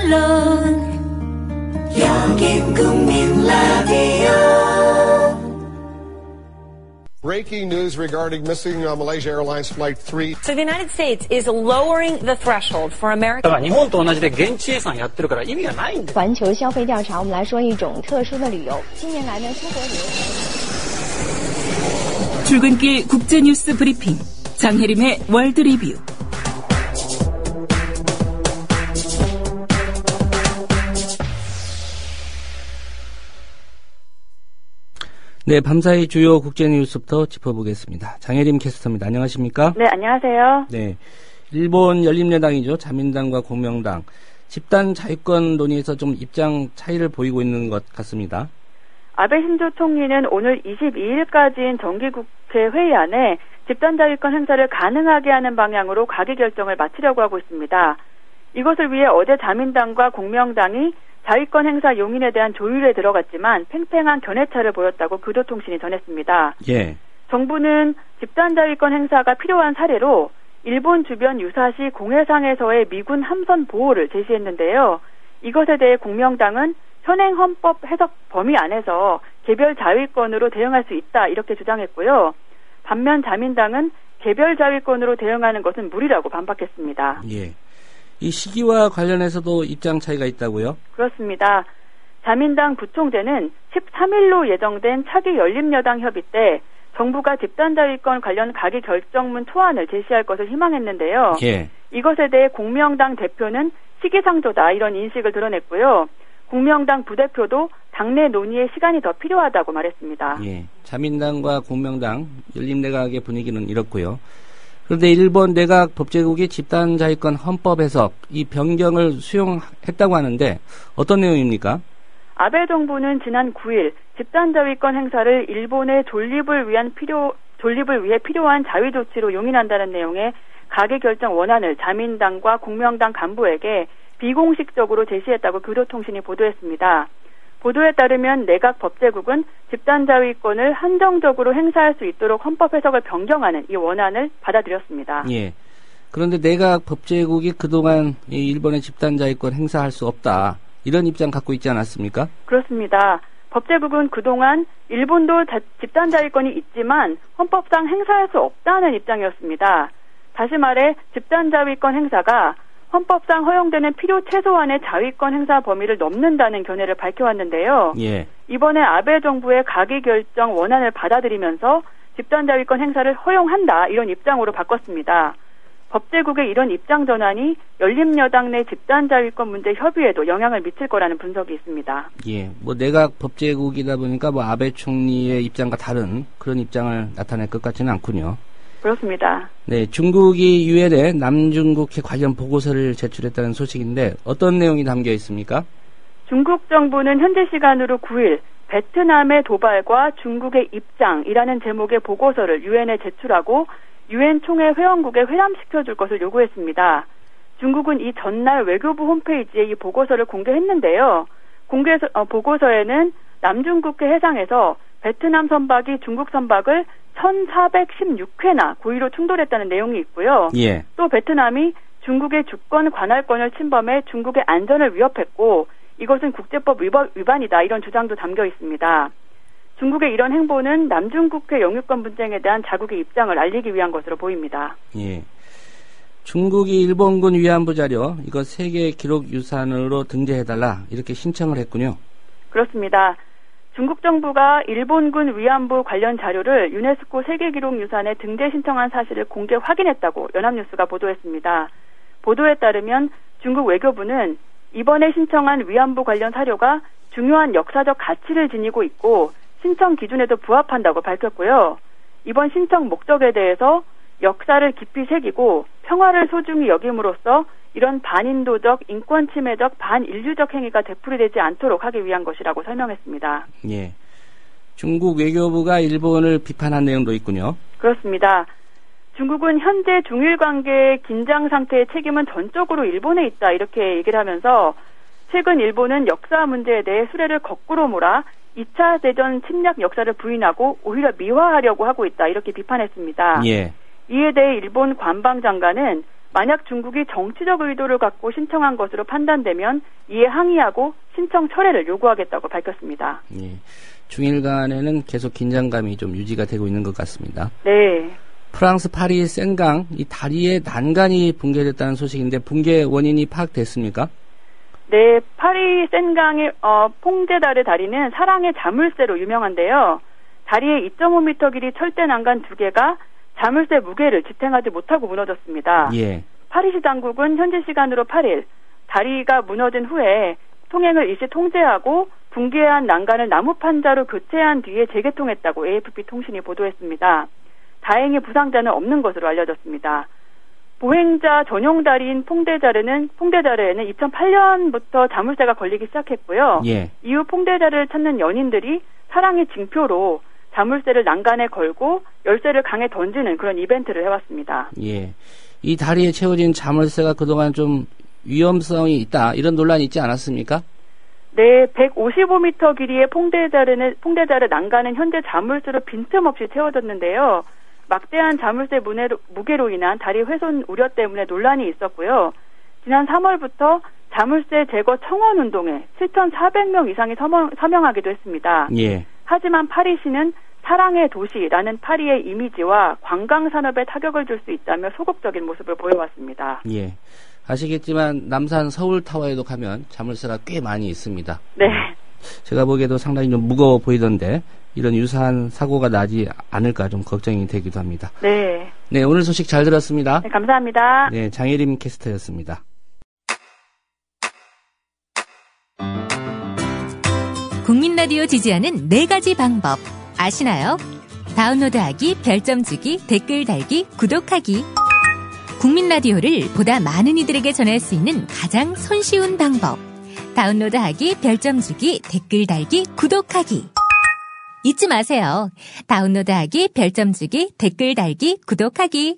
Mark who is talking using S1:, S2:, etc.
S1: 물론 여긴 국민 라디오.
S2: Breaking news regarding missing Malaysia Airlines Flight 3.
S3: So the United States is lowering the threshold for American.
S4: 日本と同じで現地生産やってるから意味がないんです。
S5: 环球消费调查，我们来说一种特殊的旅游。近年来呢，出国旅游。
S6: 출근길 국제뉴스 브리핑 장혜림의 월드 리뷰.
S7: 네, 밤사이 주요 국제뉴스부터 짚어보겠습니다. 장혜림 캐스터입니다. 안녕하십니까?
S8: 네, 안녕하세요.
S7: 네, 일본 열린야당이죠. 자민당과 공명당 집단 자유권 논의에서 좀 입장 차이를 보이고 있는 것 같습니다.
S8: 아베 신조 총리는 오늘 22일까지인 정기국회 회의안에 집단 자유권 행사를 가능하게 하는 방향으로 가기 결정을 마치려고 하고 있습니다. 이것을 위해 어제 자민당과 공명당이 자위권 행사 용인에 대한 조율에 들어갔지만 팽팽한 견해차를 보였다고 교도통신이 전했습니다.
S7: 예.
S8: 정부는 집단 자위권 행사가 필요한 사례로 일본 주변 유사시 공해상에서의 미군 함선 보호를 제시했는데요. 이것에 대해 공명당은 현행 헌법 해석 범위 안에서 개별 자위권으로 대응할 수 있다 이렇게 주장했고요. 반면 자민당은 개별 자위권으로 대응하는 것은 무리라고 반박했습니다.
S7: 예. 이 시기와 관련해서도 입장 차이가 있다고요?
S8: 그렇습니다. 자민당 부총재는 13일로 예정된 차기 열린여당 협의 때 정부가 집단자위권 관련 가기 결정문 초안을 제시할 것을 희망했는데요.
S7: 예.
S8: 이것에 대해 공명당 대표는 시기상조다 이런 인식을 드러냈고요. 공명당 부대표도 당내 논의에 시간이 더 필요하다고 말했습니다.
S7: 예. 자민당과 공명당 열린내각의 분위기는 이렇고요. 그런데 일본 내각 법제국이 집단자위권 헌법 해석 이 변경을 수용했다고 하는데 어떤 내용입니까?
S8: 아베 정부는 지난 9일 집단자위권 행사를 일본의 존립을 위해 필요한 자위 조치로 용인한다는 내용의 가기 결정 원안을 자민당과 공명당 간부에게 비공식적으로 제시했다고 교도통신이 보도했습니다. 보도에 따르면 내각 법제국은 집단자위권을 한정적으로 행사할 수 있도록 헌법 해석을 변경하는 이 원안을 받아들였습니다.
S7: 예. 그런데 내각 법제국이 그동안 일본의 집단자위권 행사할 수 없다. 이런 입장 갖고 있지 않았습니까?
S8: 그렇습니다. 법제국은 그동안 일본도 집단자위권이 있지만 헌법상 행사할 수 없다는 입장이었습니다. 다시 말해 집단자위권 행사가 헌법상 허용되는 필요 최소한의 자위권 행사 범위를 넘는다는 견해를 밝혀왔는데요.
S7: 예.
S8: 이번에 아베 정부의 가기 결정 원안을 받아들이면서 집단자위권 행사를 허용한다 이런 입장으로 바꿨습니다. 법제국의 이런 입장 전환이 열린여당 내 집단자위권 문제 협의에도 영향을 미칠 거라는 분석이 있습니다.
S7: 예, 내각 법제국이다 보니까 아베 총리의 입장과 다른 그런 입장을 나타낼 것 같지는 않군요.
S8: 그렇습니다.
S7: 네, 중국이 유엔에 남중국해 관련 보고서를 제출했다는 소식인데 어떤 내용이 담겨 있습니까?
S8: 중국 정부는 현재 시간으로 9일 베트남의 도발과 중국의 입장이라는 제목의 보고서를 유엔에 제출하고 유엔 총회 회원국에 회람시켜줄 것을 요구했습니다. 중국은 이 전날 외교부 홈페이지에 이 보고서를 공개했는데요. 보고서에는 남중국해 해상에서 베트남 선박이 중국 선박을 1416회나 고의로 충돌했다는 내용이 있고요.
S7: 예.
S8: 또 베트남이 중국의 주권 관할권을 침범해 중국의 안전을 위협했고 이것은 국제법 위반이다 이런 주장도 담겨 있습니다. 중국의 이런 행보는 남중국해 영유권 분쟁에 대한 자국의 입장을 알리기 위한 것으로 보입니다.
S7: 예. 중국이 일본군 위안부 자료 이거 세계 기록 유산으로 등재해달라 이렇게 신청을 했군요.
S8: 그렇습니다. 중국 정부가 일본군 위안부 관련 자료를 유네스코 세계기록유산에 등재 신청한 사실을 공개 확인했다고 연합뉴스가 보도했습니다. 보도에 따르면 중국 외교부는 이번에 신청한 위안부 관련 사료가 중요한 역사적 가치를 지니고 있고 신청 기준에도 부합한다고 밝혔고요. 이번 신청 목적에 대해서 역사를 깊이 새기고 평화를 소중히 여김으로써 이런 반인도적, 인권 침해적, 반인류적 행위가 되풀이되지 않도록 하기 위한 것이라고 설명했습니다.
S7: 예. 중국 외교부가 일본을 비판한 내용도 있군요.
S8: 그렇습니다. 중국은 현재 중일 관계의 긴장 상태의 책임은 전적으로 일본에 있다 이렇게 얘기를 하면서 최근 일본은 역사 문제에 대해 수레를 거꾸로 몰아 2차 대전 침략 역사를 부인하고 오히려 미화하려고 하고 있다 이렇게 비판했습니다.
S7: 예.
S8: 이에 대해 일본 관방장관은 만약 중국이 정치적 의도를 갖고 신청한 것으로 판단되면 이에 항의하고 신청 철회를 요구하겠다고 밝혔습니다.
S7: 예. 중일 간에는 계속 긴장감이 좀 유지가 되고 있는 것 같습니다.
S8: 네.
S7: 프랑스 파리 센강 이 다리에 난간이 붕괴됐다는 소식인데 붕괴 원인이 파악됐습니까?
S8: 네, 파리 센강의 퐁제다르 다리는 사랑의 자물쇠로 유명한데요. 다리의 2.5m 길이 철대 난간 2개가 자물쇠 무게를 지탱하지 못하고 무너졌습니다.
S7: 예.
S8: 파리시 당국은 현지 시간으로 8일 다리가 무너진 후에 통행을 일시 통제하고 붕괴한 난간을 나무 판자로 교체한 뒤에 재개통했다고 AFP 통신이 보도했습니다. 다행히 부상자는 없는 것으로 알려졌습니다. 보행자 전용 다리인 퐁데자르에는 2008년부터 자물쇠가 걸리기 시작했고요.
S7: 예.
S8: 이후 퐁데자르를 찾는 연인들이 사랑의 징표로 자물쇠를 난간에 걸고 열쇠를 강에 던지는 그런 이벤트를 해왔습니다.
S7: 예. 이 다리에 채워진 자물쇠가 그동안 좀 위험성이 있다 이런 논란이 있지 않았습니까?
S8: 네, 155m 길이의 퐁데자르 난간은 현재 자물쇠로 빈틈없이 채워졌는데요. 막대한 자물쇠 무게로 인한 다리 훼손 우려 때문에 논란이 있었고요. 지난 3월부터 자물쇠 제거 청원 운동에 7,400명 이상이 서명하기도 했습니다.
S7: 예.
S8: 하지만 파리시는 사랑의 도시라는 파리의 이미지와 관광 산업에 타격을 줄 수 있다며 소극적인 모습을 보여왔습니다.
S7: 예. 아시겠지만 남산 서울타워에도 가면 자물쇠가 꽤 많이 있습니다.
S8: 네.
S7: 제가 보기에도 상당히 좀 무거워 보이던데 이런 유사한 사고가 나지 않을까 좀 걱정이 되기도 합니다.
S8: 네.
S7: 네, 오늘 소식 잘 들었습니다.
S8: 네, 감사합니다.
S7: 네, 장혜림 캐스터였습니다.
S9: 국민 라디오 지지하는 4가지 방법 아시나요? 다운로드하기, 별점 주기, 댓글 달기, 구독하기. 국민 라디오를 보다 많은 이들에게 전할 수 있는 가장 손쉬운 방법. 다운로드하기, 별점 주기, 댓글 달기, 구독하기. 잊지 마세요. 다운로드하기, 별점 주기, 댓글 달기, 구독하기.